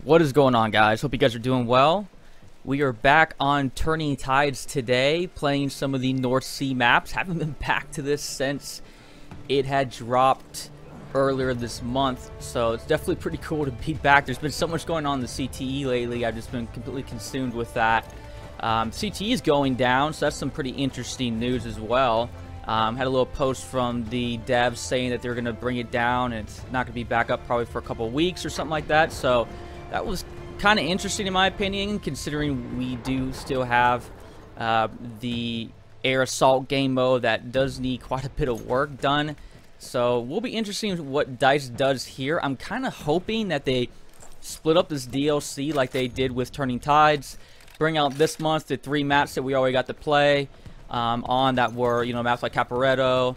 What is going on, guys? Hope you guys are doing well. We are back on Turning Tides today, playing some of the North Sea maps. Haven't been back to this since it had dropped earlier this month, so it's definitely pretty cool to be back. There's been so much going on in the CTE lately. I've just been completely consumed with that. CTE is going down, so that's some pretty interesting news as well. Had a little post from the devs saying that they're going to bring it down and it's not going to be back up probably for a couple of weeks or something like that. So that was kind of interesting in my opinion, considering we do still have the air assault game mode that does need quite a bit of work done. So we'll be interesting what DICE does here. I'm kind of hoping that they split up this DLC like they did with Turning Tides, bring out this month the 3 maps that we already got to play on that were, you know, maps like Caporetto,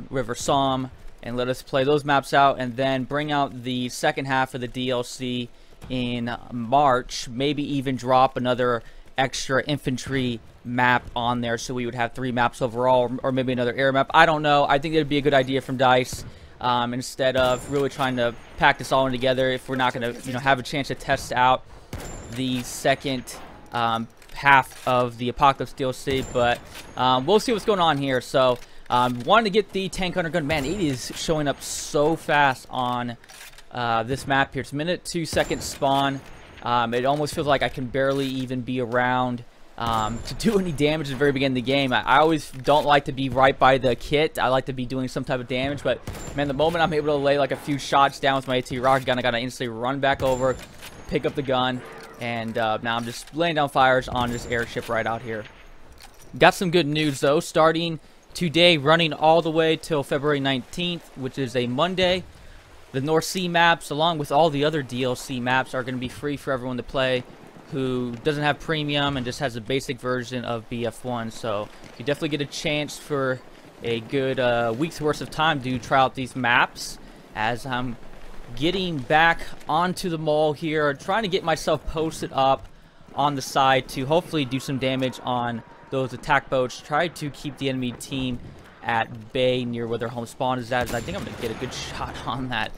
River Somme, and let us play those maps out, and then bring out the second half of the DLC in March. Maybe even drop another extra infantry map on there, so we would have 3 maps overall, or maybe another air map. I don't know. I think it'd be a good idea from DICE, instead of really trying to pack this all in together if we're not going to, you know, have a chance to test out the second half of the Apocalypse DLC. But we'll see what's going on here. So wanted to get the tank hunter gun. Man, it is showing up so fast on this map here. It's minute 2 second spawn. It almost feels like I can barely even be around to do any damage at the very beginning of the game. I always don't like to be right by the kit. I like to be doing some type of damage, but man, the moment I'm able to lay like a few shots down with my AT rocket gun, I gotta instantly run back over, pick up the gun, and now I'm just laying down fires on this airship right out here. Got some good news though. Starting today, running all the way till February 19th, which is a Monday, the North Sea maps, along with all the other DLC maps, are going to be free for everyone to play who doesn't have premium and just has a basic version of BF1. So you definitely get a chance for a good week's worth of time to try out these maps. As I'm getting back onto the mall here, trying to get myself posted up on the side to hopefully do some damage on those attack boats. Try to keep the enemy team at bay near where their home spawn is at. I think I'm going to get a good shot on that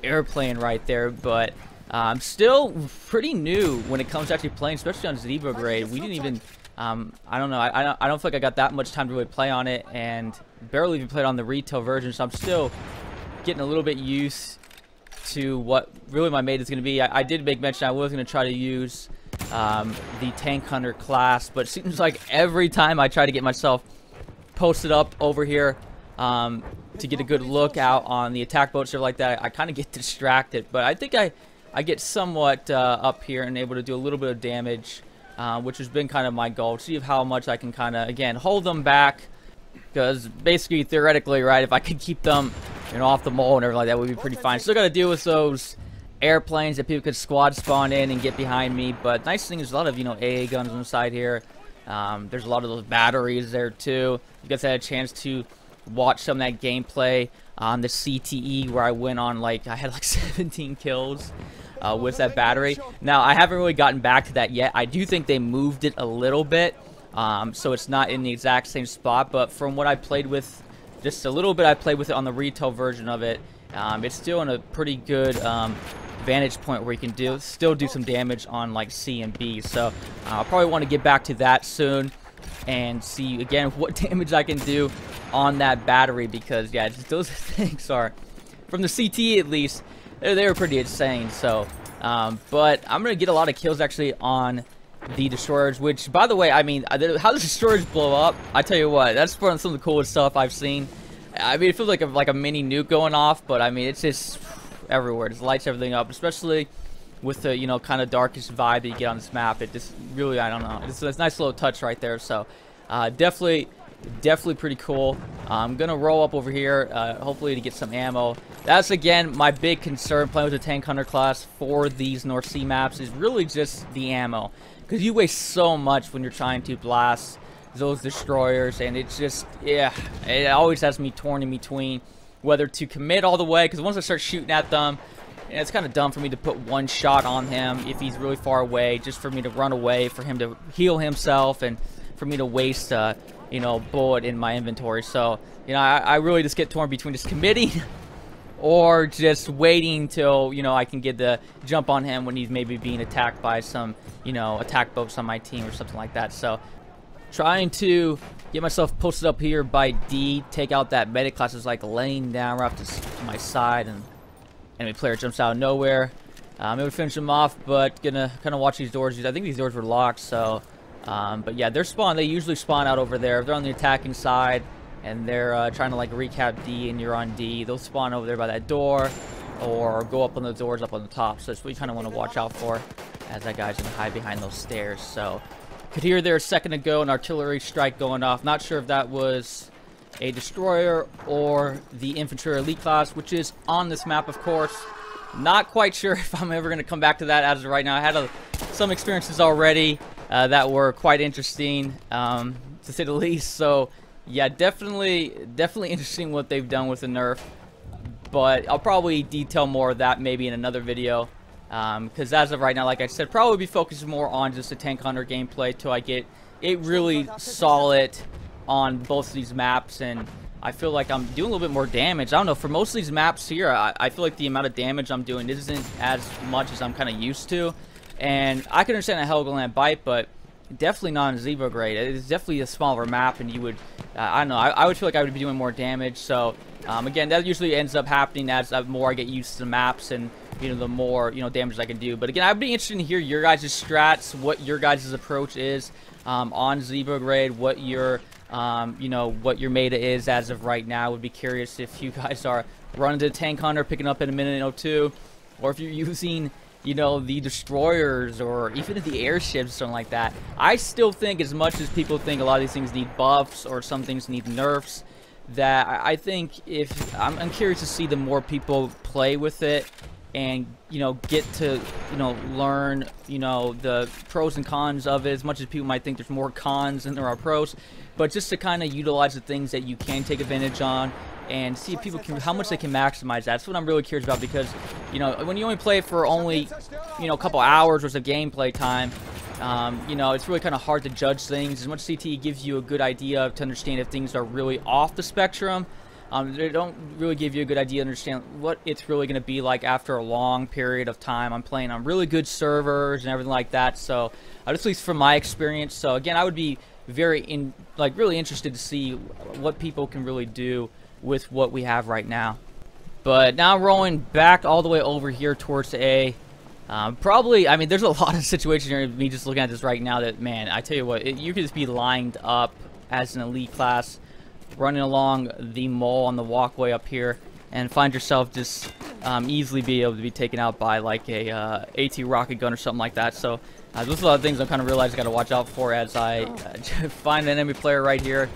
airplane right there, but I'm still pretty new when it comes to actually playing, especially on Zeebrugge. We didn't even, I don't know, I don't feel like I got that much time to really play on it, and barely even played on the retail version, so I'm still getting a little bit used to what really my mate is going to be. I did make mention I was going to try to use the tank hunter class, but it seems like every time I try to get myself posted up over here to get a good look out on the attack boats, stuff like that, I kind of get distracted. But I think I get somewhat up here and able to do a little bit of damage, which has been kind of my goal. See how much I can kind of, again, hold them back, because basically, theoretically, right, if I could keep them, you know, off the mall and everything like that, would be pretty fine. Still got to deal with those airplanes that people could squad spawn in and get behind me. But nice thing is a lot of, you know, AA guns on the side here. There's a lot of those batteries there too. You guys had a chance to watch some of that gameplay on the CTE where I went on, like, I had like 17 kills with that battery. Now, I haven't really gotten back to that yet. I do think they moved it a little bit, so it's not in the exact same spot, but from what I played with, just a little bit I played with it on the retail version of it, it's still in a pretty good vantage point where you can still do some damage on like C and B. So I'll probably want to get back to that soon and see again what damage I can do on that battery, because yeah, those things are, from the CT at least, they were pretty insane. So but I'm gonna get a lot of kills actually on the destroyers, which, by the way, I mean, how the destroyers blow up, I tell you what, that's some of the coolest stuff I've seen. I mean, it feels like a mini nuke going off, but I mean, it's just everywhere. It just lights everything up, especially with the, you know, kind of darkest vibe that you get on this map. It just really, I don't know, it's a nice little touch right there. So definitely pretty cool. I'm gonna roll up over here, hopefully to get some ammo. That's again my big concern playing with the tank hunter class for these North Sea maps, is really just the ammo, because you waste so much when you're trying to blast those destroyers, and it's just, yeah, it always has me torn in between whether to commit all the way, because once I start shooting at them, and it's kind of dumb for me to put one shot on him if he's really far away, just for me to run away, for him to heal himself, and for me to waste you know, bullet in my inventory. So, you know, I really just get torn between just committing or just waiting till, you know, I can get the jump on him when he's maybe being attacked by some, you know, attack boats on my team or something like that. So trying to get myself posted up here by D, take out that medic class is like laying down right to my side, and enemy player jumps out of nowhere. Maybe finish him off, but gonna kind of watch these doors. I think these doors were locked, so but yeah, they're spawned. They usually spawn out over there. If they're on the attacking side and they're trying to like recap D and you're on D, they'll spawn over there by that door or go up on the doors up on the top. So that's what you kind of want to watch out for, as that guy's gonna hide behind those stairs. So could hear there a second ago an artillery strike going off. Not sure if that was a destroyer or the infantry elite class, which is on this map, of course. Not quite sure if I'm ever going to come back to that as of right now. I had some experiences already that were quite interesting, to say the least. So yeah, definitely interesting what they've done with the nerf. But I'll probably detail more of that maybe in another video. Because as of right now, like I said, probably be focused more on just the tank hunter gameplay till I get it really solid on both of these maps. And I feel like I'm doing a little bit more damage. I don't know, for most of these maps here, I feel like the amount of damage I'm doing isn't as much as I'm kind of used to. And I can understand a Helgoland bite, but definitely not in Zeebrugge grade. It's definitely a smaller map, and you would, I don't know, I would feel like I would be doing more damage. So again, that usually ends up happening as the more I get used to the maps, and you know, the more, you know, damage I can do. But again, I'd be interested to hear your guys' strats, what your guys' approach is on Zeebrugge grade, what your you know, what your meta is as of right now. Would be curious if you guys are running the tank hunter, picking up in a minute and 02, or if you're using, you know, the destroyers or even the airships or something like that. I still think, as much as people think a lot of these things need buffs or some things need nerfs, that I think if I'm curious to see the more people play with it and, you know, get to, you know, learn, you know, the pros and cons of it. As much as people might think there's more cons than there are pros, but just to kind of utilize the things that you can take advantage on and see if people can, how much they can maximize that. That's what I'm really curious about, because, you know, when you only play for only, you know, a couple hours worth of gameplay time, you know, it's really kind of hard to judge things. As much as CTE gives you a good idea to understand if things are really off the spectrum, they don't really give you a good idea to understand what it's really going to be like after a long period of time. I'm playing on really good servers and everything like that, so at least from my experience. So again, I would be really interested to see what people can really do with what we have right now. But now rolling back all the way over here towards A. Probably, I mean, there's a lot of situations here, me just looking at this right now, that, man, I tell you what, you could just be lined up as an elite class, running along the mole on the walkway up here, and find yourself just easily be able to be taken out by like a AT rocket gun or something like that. So those are a lot of things I'm kind of realizing I got to watch out for as I find an enemy player right here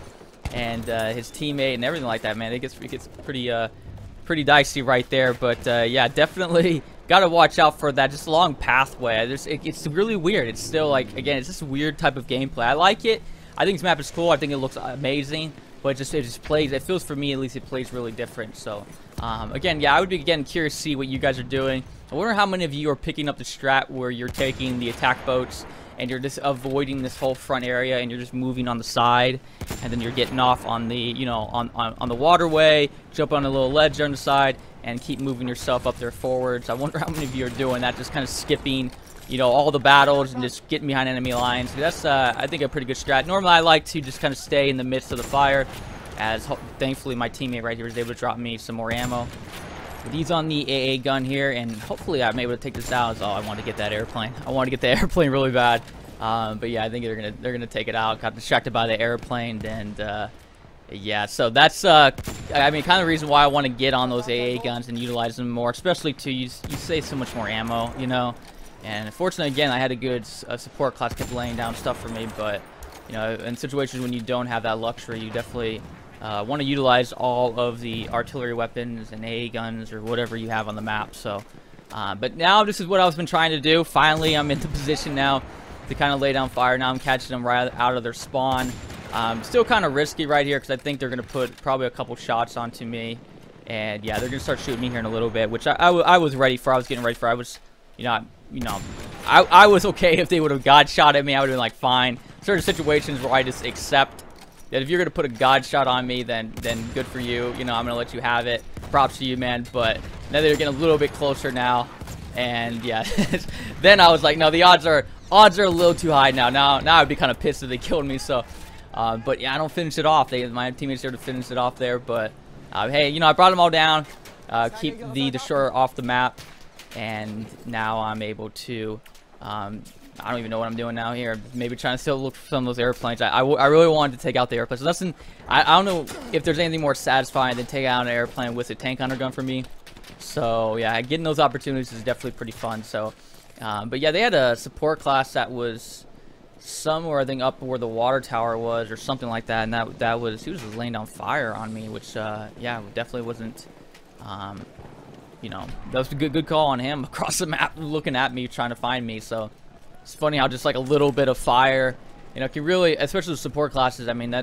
and his teammate and everything like that. Man, it gets pretty dicey right there. But yeah, definitely got to watch out for that. Just a long pathway. It's really weird. It's still like, again, it's just a weird type of gameplay. I like it. I think this map is cool. I think it looks amazing. But it just plays, it feels, for me at least, it plays really different. So again, yeah, I would be curious to see what you guys are doing. I wonder how many of you are picking up the strat where you're taking the attack boats and you're just avoiding this whole front area and you're just moving on the side, and then you're getting off on the, you know, on the waterway, jump on a little ledge on the side, and keep moving yourself up there forwards. I wonder how many of you are doing that, just kind of skipping, you know, all the battles and just getting behind enemy lines. That's, I think, a pretty good strat. Normally, I like to just kind of stay in the midst of the fire, as thankfully my teammate right here was able to drop me some more ammo. But he's on the AA gun here, and hopefully I'm able to take this out. Oh, I want to get that airplane. I want to get the airplane really bad. But yeah, I think they're gonna take it out. Got distracted by the airplane, and yeah, so that's I mean, kind of the reason why I want to get on those AA guns and utilize them more, especially to you save so much more ammo, you know. And fortunately, again, I had a good support class, kept laying down stuff for me. But you know, in situations when you don't have that luxury, you definitely want to utilize all of the artillery weapons and AA guns or whatever you have on the map. So, but now this is what I've been trying to do. Finally, I'm in the position now to kind of lay down fire. Now I'm catching them right out of their spawn. Still kind of risky right here because I think they're going to put probably a couple shots onto me. And yeah, they're going to start shooting me here in a little bit, which I was ready for. I was getting ready for. I was, you know, I was okay if they would have got shot at me. I would have been like, fine. Certain situations where I just accept that if you're gonna put a god shot on me, then good for you. You know, I'm gonna let you have it. Props to you, man. But now they're getting a little bit closer now, and yeah, then I was like, no, the odds are a little too high now. Now I'd be kind of pissed if they killed me. So, but yeah, I don't finish it off. My teammates there to finish it off there, but hey, you know, I brought them all down. Keep the destroyer off the map, and now I'm able to. I don't even know what I'm doing now here. Maybe trying to still look for some of those airplanes. I really wanted to take out the airplanes. Nothing. I don't know if there's anything more satisfying than taking out an airplane with a tank hunter gun for me. So yeah, getting those opportunities is definitely pretty fun. So, but yeah, they had a support class that was somewhere, I think, up where the water tower was or something like that, and that was, he was just laying down fire on me, which yeah, definitely wasn't. You know, that was a good call on him across the map, looking at me, trying to find me. So. It's funny how just like a little bit of fire, you know, can really, especially with support classes. I mean,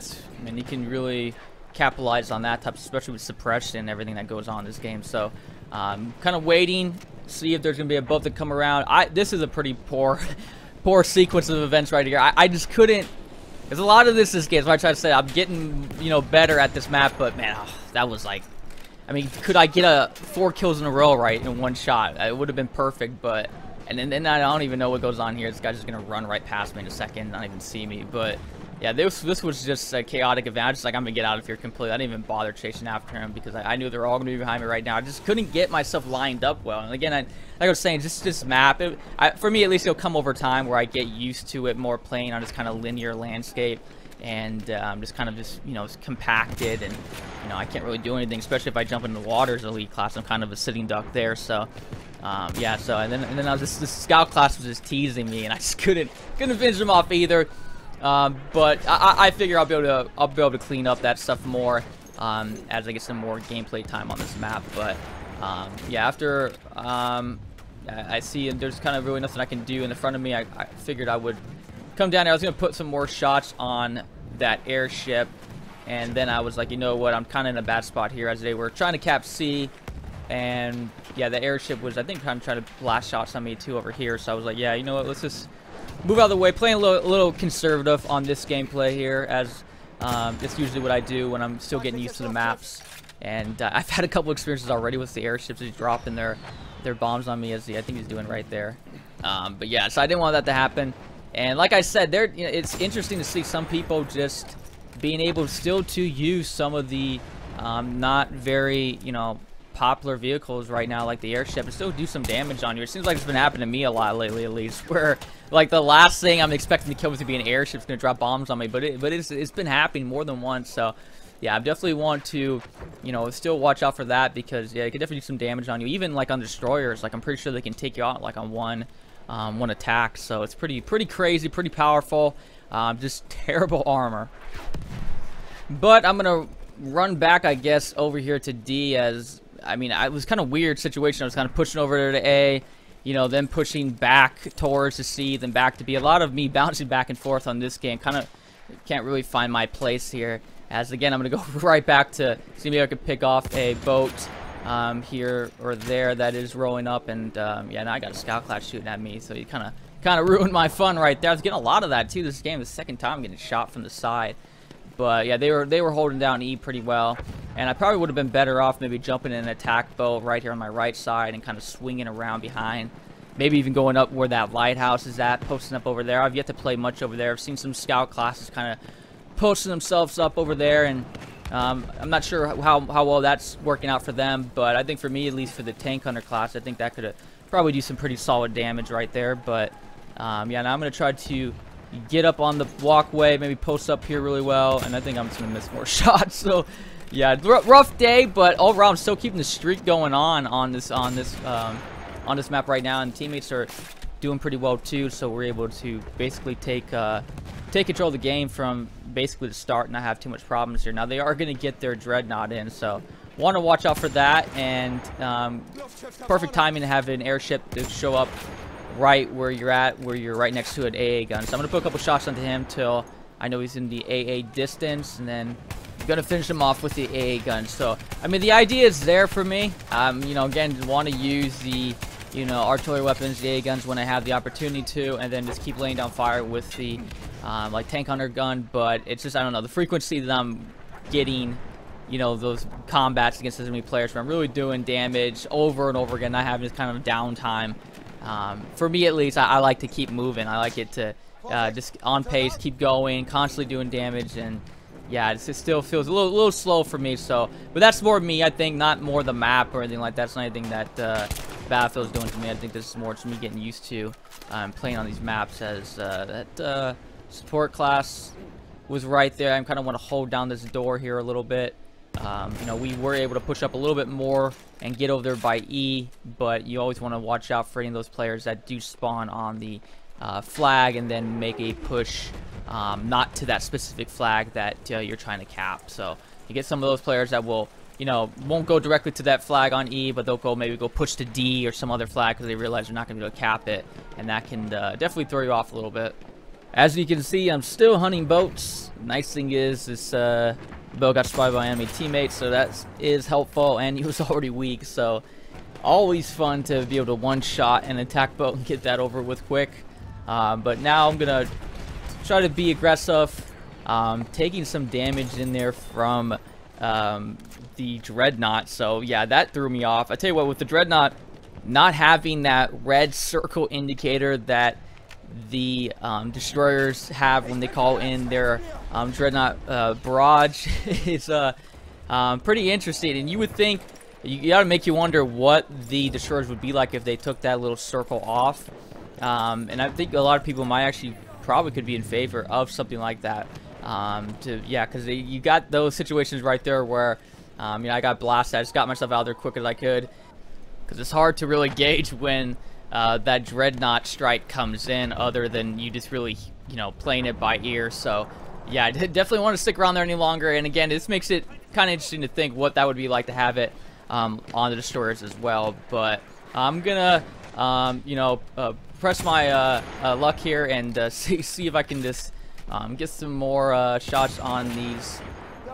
you can really capitalize on that type, especially with suppression and everything that goes on in this game. So, kind of waiting, see if there's gonna be a boat that come around. This is a pretty poor sequence of events right here. I just couldn't. There's a lot of this game. So I try to say I'm getting, you know, better at this map, but man, that was like, I mean, could I get 4 kills in a row right in one shot? It would have been perfect, but. And then I don't even know what goes on here. This guy's just gonna run right past me in a second, not even see me. But yeah, this was just a chaotic event. I was just like, I'm gonna get out of here completely. I didn't even bother chasing after him because I knew they're all gonna be behind me right now. I just couldn't get myself lined up well. And again, like I was saying, just this map, for me at least, it'll come over time where I get used to it more, playing on this kind of linear landscape. And just kind of you know, compacted, and you know, I can't really do anything, especially if I jump into the water as elite class. I'm kind of a sitting duck there. So yeah, so and then I was this scout class was just teasing me, and I just couldn't finish them off either. But I figure I'll be able to clean up that stuff more as I get some more gameplay time on this map. But yeah, after I see there's kind of really nothing I can do in the front of me, I figured I would come down here. I was gonna put some more shots on that airship, and then I was like, you know what, I'm kind of in a bad spot here as they were trying to cap C, and yeah, the airship was, I think, kind of trying to blast shots on me too over here. So I was like, yeah, you know what, let's just move out of the way, playing a little conservative on this gameplay here, as it's usually what I do when I'm still getting used to the maps. And I've had a couple experiences already with the airships just dropping their bombs on me, as I think he's doing right there. But yeah, so I didn't want that to happen. And like I said, you know, it's interesting to see some people just being able still to use some of the not very, you know, popular vehicles right now, like the airship, and still do some damage on you. It seems like it's been happening to me a lot lately, at least, where like the last thing I'm expecting to kill was to be an airship's gonna drop bombs on me, but it's been happening more than once. So yeah, I definitely want to, you know, still watch out for that, because yeah, it can definitely do some damage on you, even like on destroyers. Like I'm pretty sure they can take you out like on one attack. So it's pretty crazy, pretty powerful. Just terrible armor. But I'm gonna run back, I guess, over here to D, as I mean, it was kind of weird situation. I was kind of pushing over there to A, you know, then pushing back towards the C, then back to B. A lot of me bouncing back and forth on this game. Kind of can't really find my place here. As again, I'm gonna go right back to see maybe I could pick off a boat here or there that is rolling up, and yeah, now I got a scout class shooting at me, so you kind of ruined my fun right there. I was getting a lot of that too this game. The second time I'm getting shot from the side. But yeah, they were holding down E pretty well, and I probably would have been better off maybe jumping in an attack boat right here on my right side and kind of swinging around behind. Maybe even going up where that lighthouse is at, posting up over there. I've yet to play much over there. I've seen some scout classes kind of posting themselves up over there, and I'm not sure how well that's working out for them, but I think for me, at least for the tank hunter class, I think that could probably do some pretty solid damage right there. But yeah, now I'm going to try to get up on the walkway, maybe post up here really well, and I think I'm just going to miss more shots. So yeah, rough day, but overall I'm still keeping the streak going on this map right now, and teammates are doing pretty well too, so we're able to basically take control of the game from basically the start and not have too much problems here. Now they are going to get their dreadnought in, so want to watch out for that, and perfect timing to have an airship to show up right where you're at, where you're right next to an AA gun. So I'm going to put a couple shots onto him till I know he's in the AA distance, and then I'm going to finish him off with the AA gun. So, I mean, the idea is there for me. You know, again, want to use the you know, artillery weapons, the AA guns when I have the opportunity to, and then just keep laying down fire with the like tank hunter gun. But it's just, I don't know, the frequency that I'm getting, you know, those combats against enemy players where I'm really doing damage over and over again, not having this kind of downtime. For me at least, I like to keep moving. I like it to just on pace, keep going, constantly doing damage, and yeah, it still feels a little slow for me. So, but that's more me, I think, not more the map or anything like that. It's not anything that Battlefield's doing to me. I think this is more just me getting used to playing on these maps. As that support class was right there. I kind of want to hold down this door here a little bit. You know, we were able to push up a little bit more and get over there by E, but you always want to watch out for any of those players that do spawn on the flag and then make a push not to that specific flag that you're trying to cap. So you get some of those players that will, you know, won't go directly to that flag on E, but they'll maybe go push to D or some other flag because they realize they're not going to be able to cap it, and that can definitely throw you off a little bit. As you can see, I'm still hunting boats. Nice thing is this boat got spotted by enemy teammates, so that is helpful, and he was already weak, so always fun to be able to one-shot an attack boat and get that over with quick. But now I'm gonna try to be aggressive, taking some damage in there from the Dreadnought. So yeah, that threw me off. I tell you what, with the Dreadnought not having that red circle indicator that the destroyers have when they call in their Dreadnought barrage is pretty interesting. And you would think, you gotta make you wonder what the destroyers would be like if they took that little circle off. And I think a lot of people might actually probably could be in favor of something like that. Yeah, because you got those situations right there where you know, I got blasted. I just got myself out there quick as I could, because it's hard to really gauge when that Dreadnought strike comes in, other than you just really, you know, playing it by ear. So yeah, I definitely want to stick around there any longer. And again, this makes it kind of interesting to think what that would be like to have it on the destroyers as well. But I'm gonna you know, press my luck here and see if I can just get some more shots on these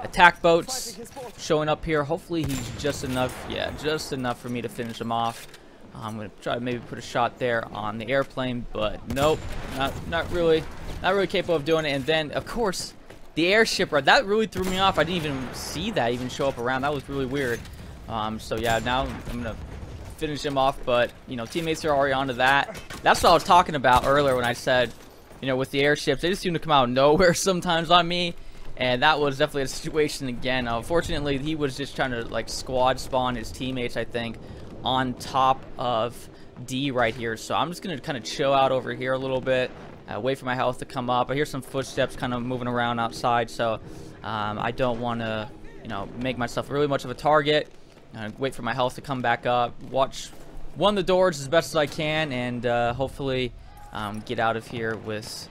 attack boats showing up here. Hopefully he's just enough, yeah, just enough for me to finish him off. I'm gonna try to maybe put a shot there on the airplane, but nope, not really capable of doing it. And then of course the airship, right, that really threw me off. I didn't even see that even show up around. That was really weird. So yeah, now I'm gonna finish him off, but you know, teammates are already onto that. That's what I was talking about earlier when I said, you know, with the airships, they just seem to come out of nowhere sometimes on me. And that was definitely a situation again. Unfortunately, he was just trying to like squad spawn his teammates, I think, on top of D right here. So I'm just going to kind of chill out over here a little bit, wait for my health to come up. I hear some footsteps kind of moving around outside, so I don't want to, you know, make myself really much of a target. Wait for my health to come back up, watch one of the doors as best as I can, and hopefully get out of here with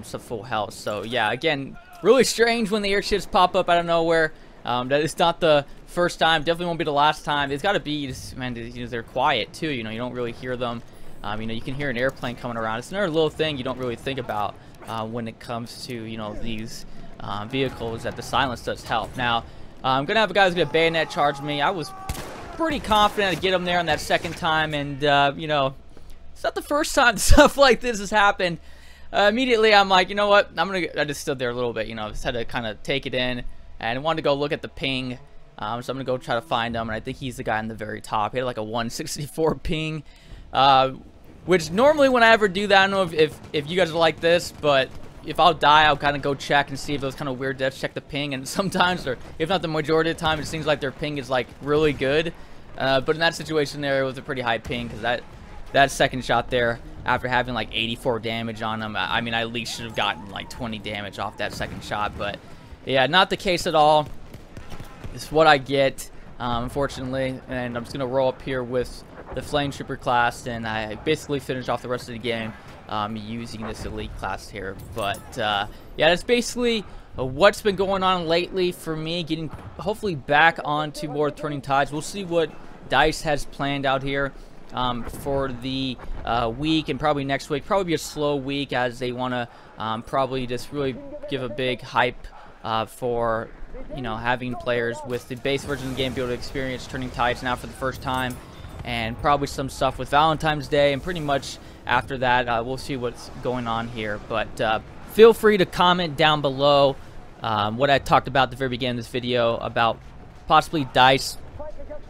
some full health. So yeah, again, really strange when the airships pop up out of nowhere. That is not the first time, definitely won't be the last time. It's got to be just, man, you know, they're quiet too, you know, you don't really hear them. You know, you can hear an airplane coming around. It's another little thing you don't really think about when it comes to, you know, these vehicles, that the silence does help. Now I'm gonna have a guy who's gonna bayonet charge me. I was pretty confident to get him there on that second time, and you know, it's not the first time stuff like this has happened. Immediately I'm like, you know what, I just stood there a little bit, you know, just had to kind of take it in, and wanted to go look at the ping. So I'm gonna go try to find him, and I think he's the guy in the very top. He had like a 164 ping, which normally when I ever do that, I don't know if you guys are like this, but if I'll die, I'll kind of go check and see if those kind of weird deaths check the ping, and sometimes, or if not the majority of the time, it seems like their ping is like really good. But in that situation there, it was a pretty high ping, because that second shot there, after having like 84 damage on him, I mean, I at least should have gotten like 20 damage off that second shot. But yeah, not the case at all. It's what I get, unfortunately. And I'm just gonna roll up here with the Flame Trooper class, and I basically finish off the rest of the game using this elite class here. But yeah, that's basically what's been going on lately for me, getting hopefully back onto more Turning Tides. We'll see what DICE has planned out here for the week, and probably next week. Probably be a slow week, as they want to probably just really give a big hype for, you know, having players with the base version of the game be able to experience Turning Tides now for the first time. and probably some stuff with Valentine's Day, and pretty much after that we'll see what's going on here. But feel free to comment down below what I talked about at the very beginning of this video about possibly DICE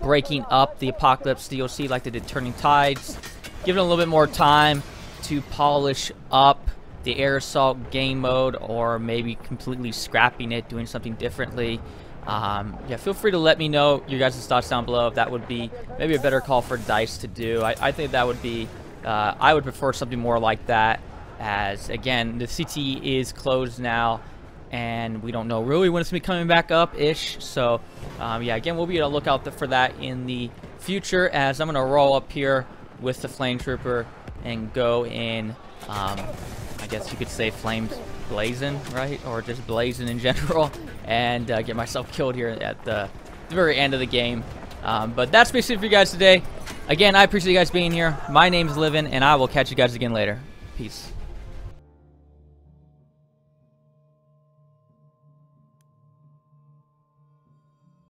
breaking up the Apocalypse DLC like they did Turning Tides, giving it a little bit more time to polish up the Air Assault game mode, or maybe completely scrapping it, doing something differently. Yeah, feel free to let me know your guys' thoughts down below if that would be maybe a better call for DICE to do. I think that would be, I would prefer something more like that, as again, the CT is closed now, and we don't know really when it's going to be coming back up-ish. So, yeah, again, we'll be on the lookout for that in the future, as I'm going to roll up here with the Flame Trooper and go in, I guess you could say flames blazing, right? Or just blazing in general, and get myself killed here at the very end of the game. But that's basically it for you guys today. Again, I appreciate you guys being here. My name's Livin, and I will catch you guys again later. Peace.